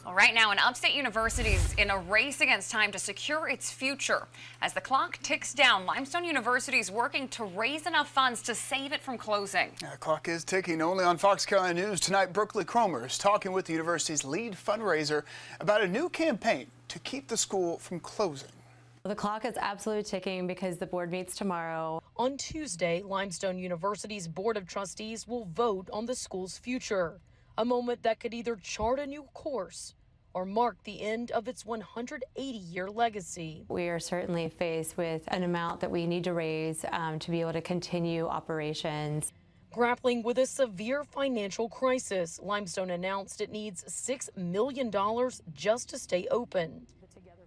Well, right now, an upstate university is in a race against time to secure its future. As the clock ticks down, Limestone University is working to raise enough funds to save it from closing. The clock is ticking. Only on Fox Carolina News tonight, Brookley Cromer is talking with the university's lead fundraiser about a new campaign to keep the school from closing. The clock is absolutely ticking because the board meets tomorrow. On Tuesday, Limestone University's Board of Trustees will vote on the school's future, a moment that could either chart a new course or mark the end of its 180-year legacy. We are certainly faced with an amount that we need to raise to be able to continue operations. Grappling with a severe financial crisis, Limestone announced it needs $6 million just to stay open.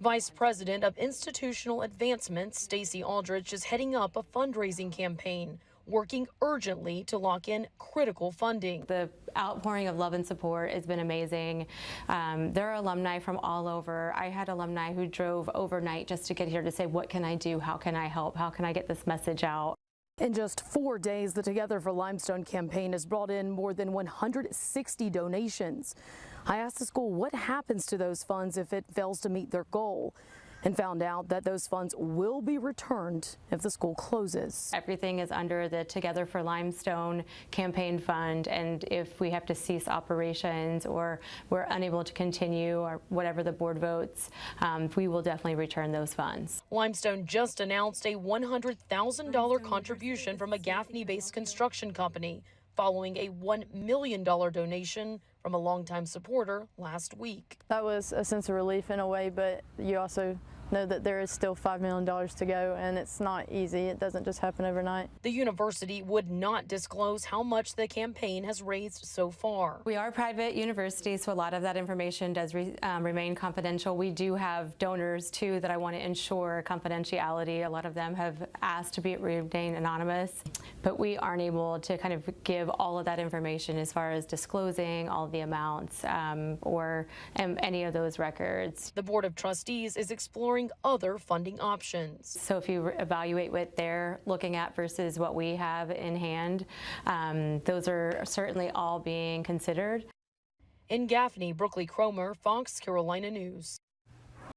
Vice President of Institutional Advancement, Stacey Aldrich, is heading up a fundraising campaign, working urgently to lock in critical funding. The outpouring of love and support has been amazing. There are alumni from all over. I had alumni who drove overnight just to get here to say, what can I do? How can I help? How can I get this message out? In just 4 days, the Together for Limestone campaign has brought in more than 160 donations. I asked the school what happens to those funds if it fails to meet their goal, and found out that those funds will be returned if the school closes. Everything is under the Together for Limestone campaign fund, and if we have to cease operations or we're unable to continue or whatever the board votes, we will definitely return those funds. Limestone just announced a $100,000 contribution from a Gaffney-based construction company following a $1 million donation from a longtime supporter last week. That was a sense of relief in a way, but you also know that there is still $5 million to go, and it's not easy. It doesn't just happen overnight. The university would not disclose how much the campaign has raised so far. We are a private university, so a lot of that information does remain confidential. We do have donors, too, that I want to ensure confidentiality. A lot of them have asked to remain anonymous, but we aren't able to kind of give all of that information as far as disclosing all the amounts or any of those records. The Board of Trustees is exploring other funding options. So if you evaluate what they're looking at versus what we have in hand, those are certainly all being considered. In Gaffney, Brookley Cromer, Fox Carolina News.